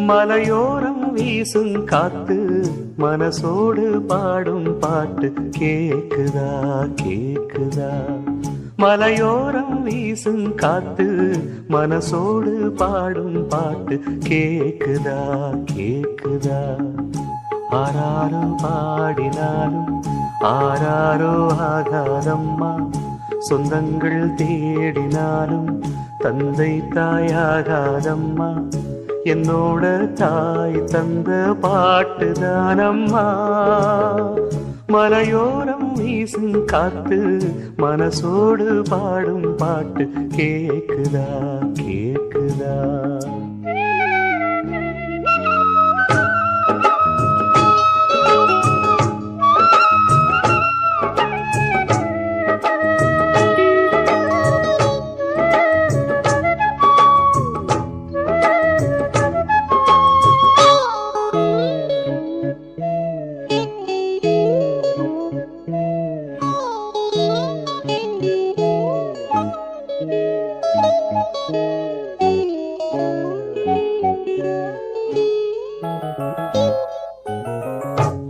மலையோரம் வீசும் காத்து மனசோடு பாடும் பாட்டு கேக்குதா கேக்குதா. மலையோரம் வீசும் காத்து மனசோடு பாடும் பாட்டு கேக்குதா கேக்குதா. ஆராரோ பாடினாலும் ஆராரோ ஆகாதம்மா, சொந்தங்கள் தேடினாலும் தந்தை தாயாகாதம்மா. என்னோட தாய் தந்த பாட்டுதானம்மா. மலையோரம் வீசும் காத்து மனசோடு பாடும் பாட்டு கேக்குதா கேக்குதா.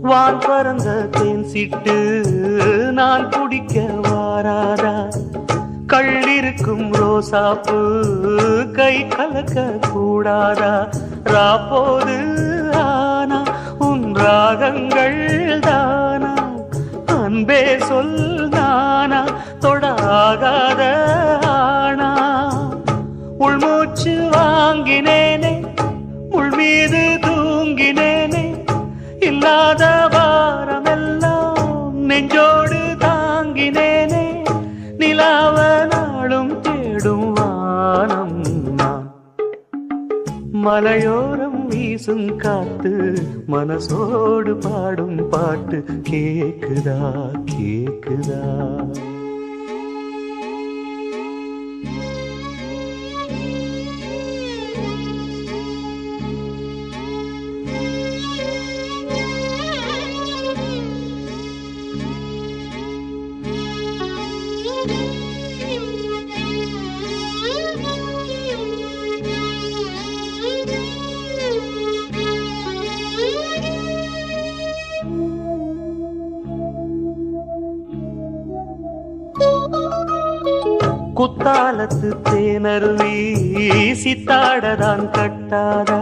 வான் பறந்த தேன் சிட்டு நான் குடிக்க வாராதா. கள்ளிருக்கும் ரோசாப்பு கை கலக்க கூடாதா. ராப்போது ஆனா உன் ராகங்கள் தானா, அன்பே சொல் நானா தொடாகாத ஆனா. உள்மூச்சு வாங்கினேனே உள் மீது தூங்கினேனே, இல்லாத வாரமெல்லாம் நெஞ்சோடு தாங்கினேனே. நிலாவ நாளும் தேடும் வானம் நான். மலையோரம் வீசும் காத்து மனசோடு பாடும் பாட்டு கேக்குதா கேக்குதா. குத்தாலத்து தேனருவி சித்தாடதான் கட்டாதா.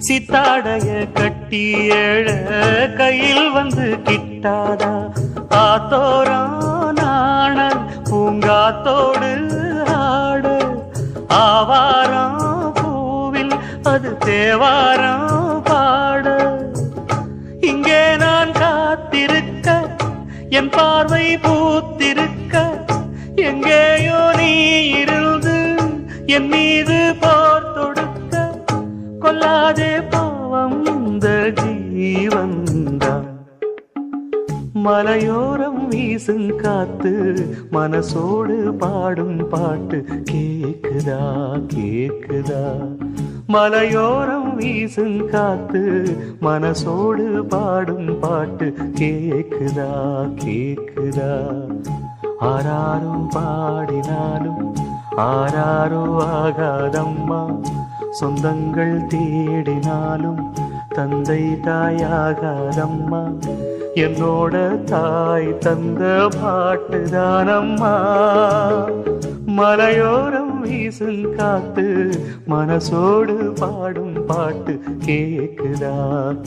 சித்தாடைய கட்டி எழ கையில் வந்து கிட்டாதா. ஆத்தோரான பூங்காத்தோடு ஆட, ஆவாரம் பூவில் அது தேவாரம் பாட. இங்கே நான் காத்திருக்க என் பார்வை பூத்திருக்க, எங்கேயோ நீ இருந்து என் மீது போர் தொடுக்க. கொல்லாதே பாவம் இந்த ஜீவன்தான். மலையோரம் வீசும் காத்து மனசோடு பாடும் பாட்டு கேக்குதா கேக்குதா. மலையோரம் வீசும் காத்து மனசோடு பாடும் பாட்டு கேக்குதா கேக்குதா. ஆராரோ பாடினாலும் ஆராரோ ஆகாதம்மா, சொந்தங்கள் தேடினாலும் தந்தை தாயாகாதம்மா. என்னோட தாய் தந்த பாட்டுதானம்மா. மலையோரம் வீசும் காத்து மனசோடு பாடும் பாட்டு கேக்குதா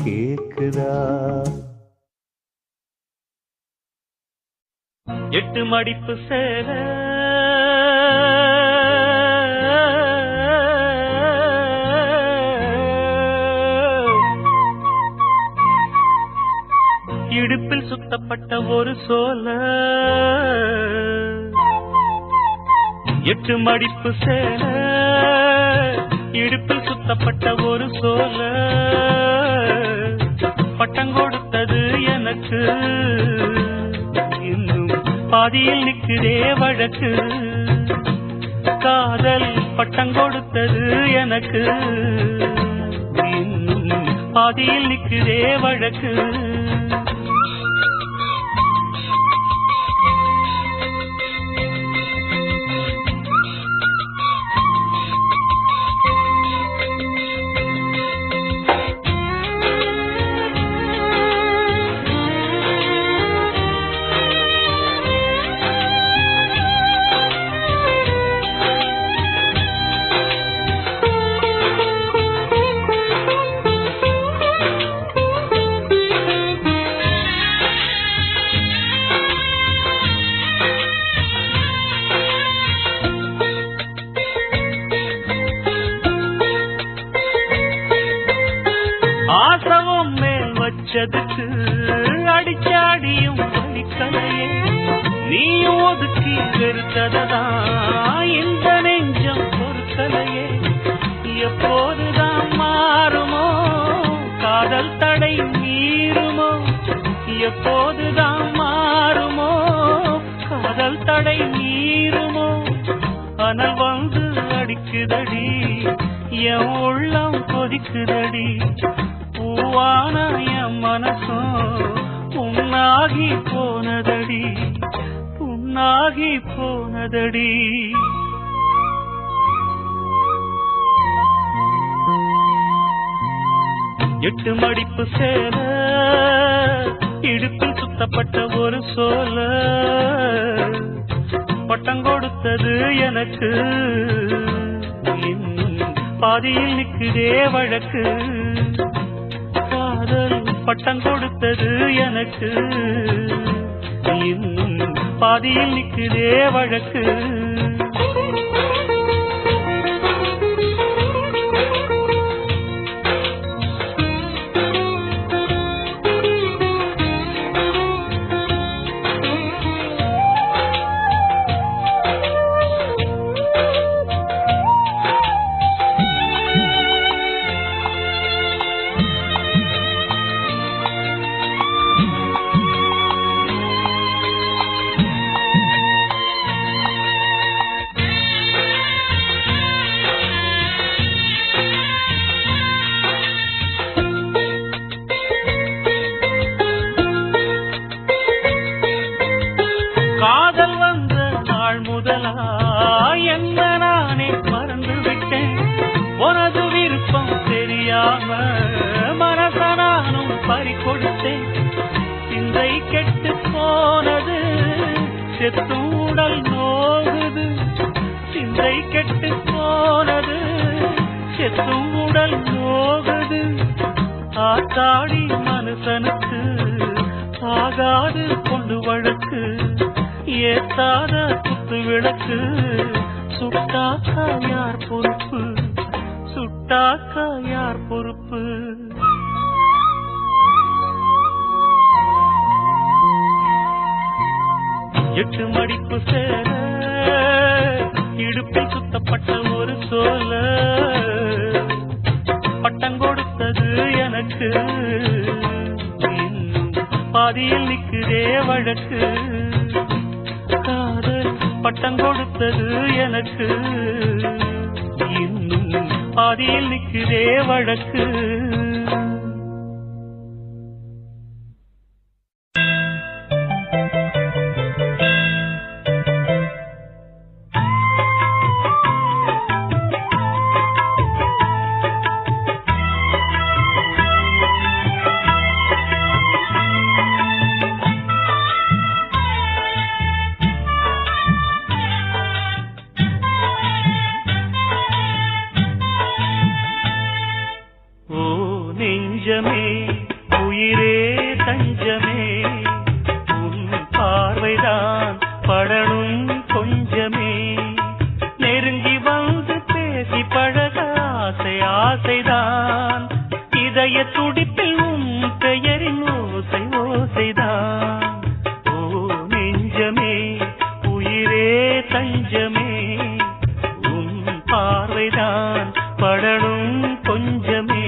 கேக்குதா. எட்டு மடிப்பு சேல இடுப்பில் சுத்தப்பட்ட ஒரு சோல. எட்டு மடிப்பு சேல இடுப்பில் சுத்தப்பட்ட ஒரு சோல. பட்டம் கொடுத்தது எனக்கு, இன்னும் பாதியில் நிற்கிறே வழக்கு. காதல் பட்டம் கொடுத்தது எனக்கு, இன்னும் பாதியில் நிற்கிறே வழக்கு. அடிச்சதுக்கு அடிச்சாடியும் வலிக்கலையே, நீயும் ஒதுக்கி வெறுத்ததான் இந்த நெஞ்சம் பொறுக்கலையே. எப்போதுதான் மாறுமோ காதல் தடை மீறுமோ, எப்போதுதான் மாறுமோ காதல் தடை மீறுமோ. அனல் வந்து அடிக்குதடி என் உள்ளம் கொதிக்குதடி, பூவான என் மனசும் புண்ணாகி போனதடி, புண்ணாகி போனதடி. எட்டு மடிப்பு சேல இடுப்பில் சுத்தப்பட்ட ஒரு சோல, பட்டம் கொடுத்தது எனக்கு பாதியில் நிக்குதே வழக்கு. காதல் பட்டம் கொடுத்தது எனக்கு பாதியில் நிக்குதே வழக்கு. காதல் வந்த நாள் முதலா என்ன நானே மறந்து விட்டேன், உனது விருப்பம் தெரியாம மனச நானும் பறிகொடுத்தேன். சிந்தை கெட்டு போனது செத்தும் உடல் நோகுது, சிந்தை கெட்டு போனது செத்தும் உடல் நோகுது. ஆத்தாடி மனுஷனுக்கு ஆகாது கொண்டு வழக்கு, ஏத்தாத குத்து விளக்கு சுட்டாக்கா யார் பொறுப்பு, சுட்டாக்கா யார் பொறுப்பு. எட்டு மடிப்பு சேர இடுப்பில் சுத்தப்பட்ட ஒரு சோல, பட்டம் கொடுத்தது எனக்கு பாதியில் நிக்குதே வழக்கு. காதல் பட்டம் கொடுத்தது எனக்கு இன்னும் பாதியில் நிக்குதே வழக்கு. நெஞ்சமே உயிரே தஞ்சமே, உன் பார்வைதான் படணும் கொஞ்சமே, நெருங்கி வந்து பேசி பழக ஆசை ஆசைதான், இதய துடிப்பில் உன் பெயரின் ஓசை ஓசைதான். ஓ நெஞ்சமே உயிரே தஞ்சமே, உன் பார்வைதான் படணும் கொஞ்சமே.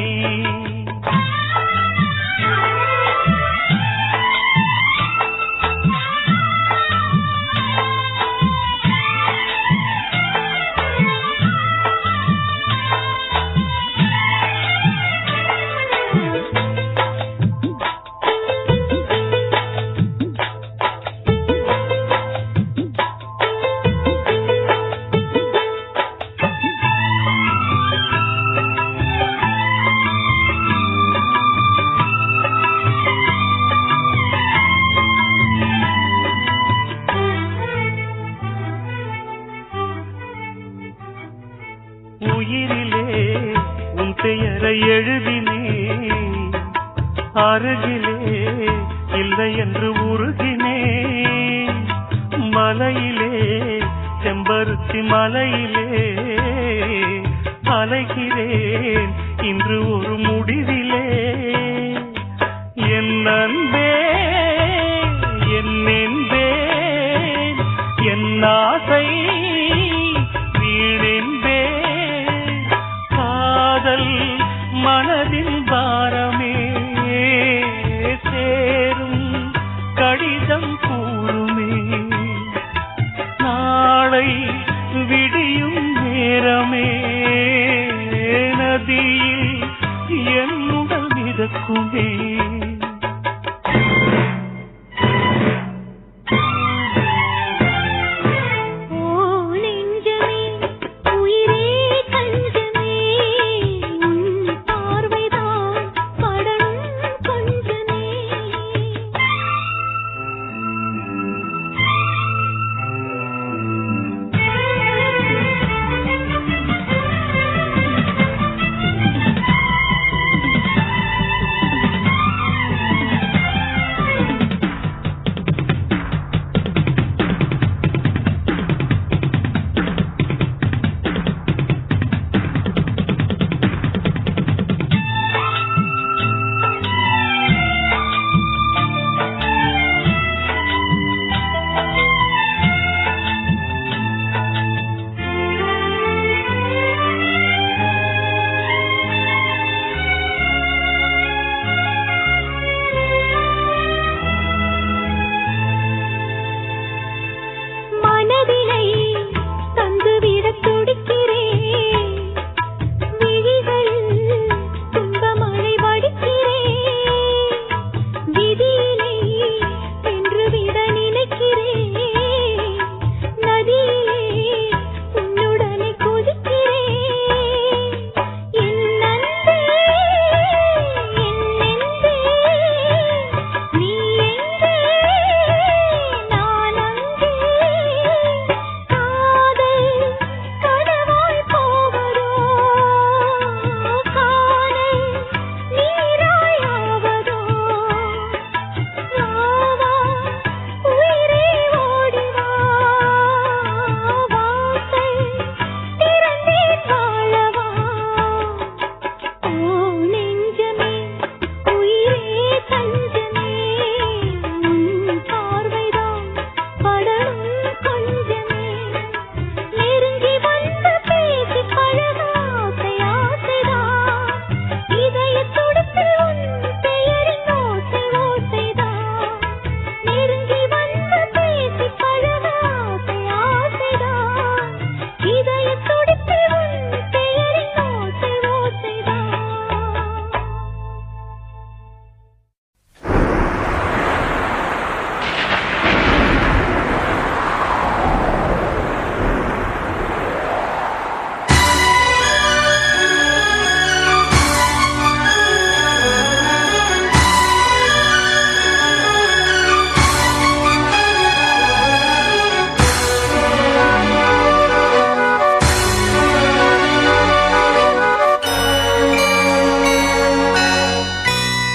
உயிரிலே உன் பெயரை எழுதினே, அருகிலே இல்லை என்று உருகினே, மலையிலே செம்பருத்தி மலையிலே அலைகிறேன் இன்று ஒரு முடிவிலே. என் காதல் மனதின் பாரமே சேரும் கடிதம் கூறுமே நாளை விடியும் நேரமே நதியில் என்னுடன் மிதக்குமே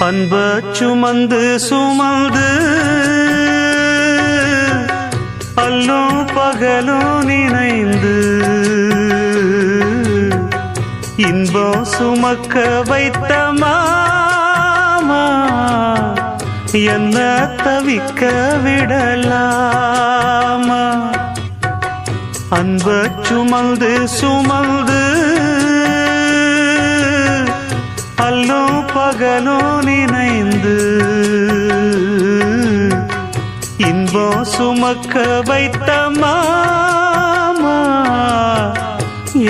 அன்ப சுமந்து சுமந்து அல்லும் பகலும் நினைந்து இன்பம் சுமக்க வைத்த மாமா என்ன தவிக்க விடலாமா அன்ப சுமந்து சுமந்து அல்லும் பகலும் நினைந்து இன்பம் சுமக்க வைத்த மாமா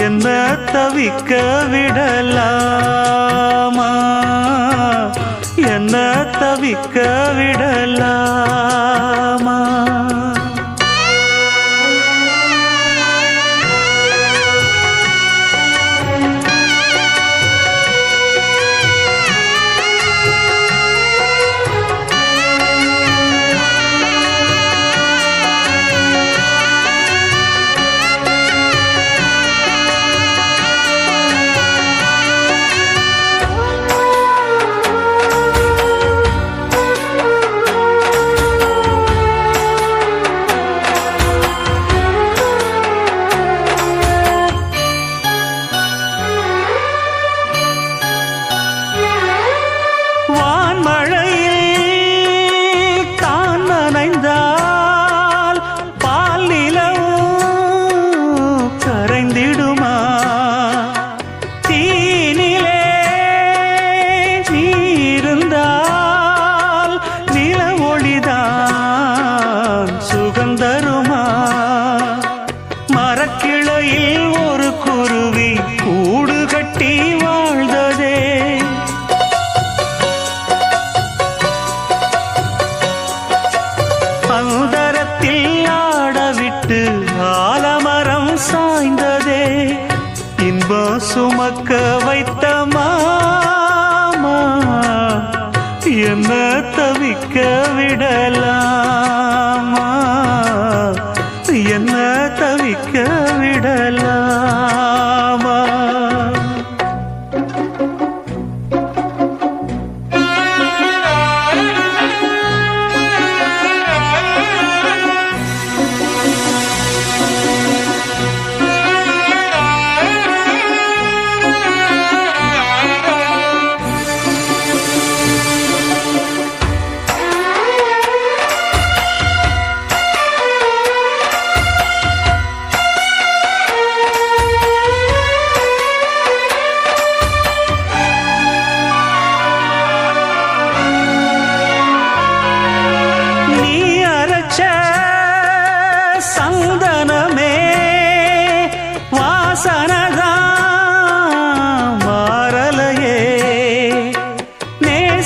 என்ன தவிக்க விடலாமா என்ன தவிக்க விடலாமா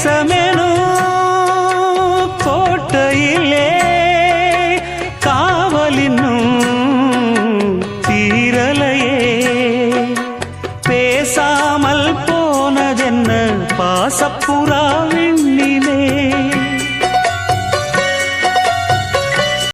நேசமெனும் கோட்டையிலே காவலினும் தீரலையே பேசாமல் போனதென்ன பாசப்புறாவின்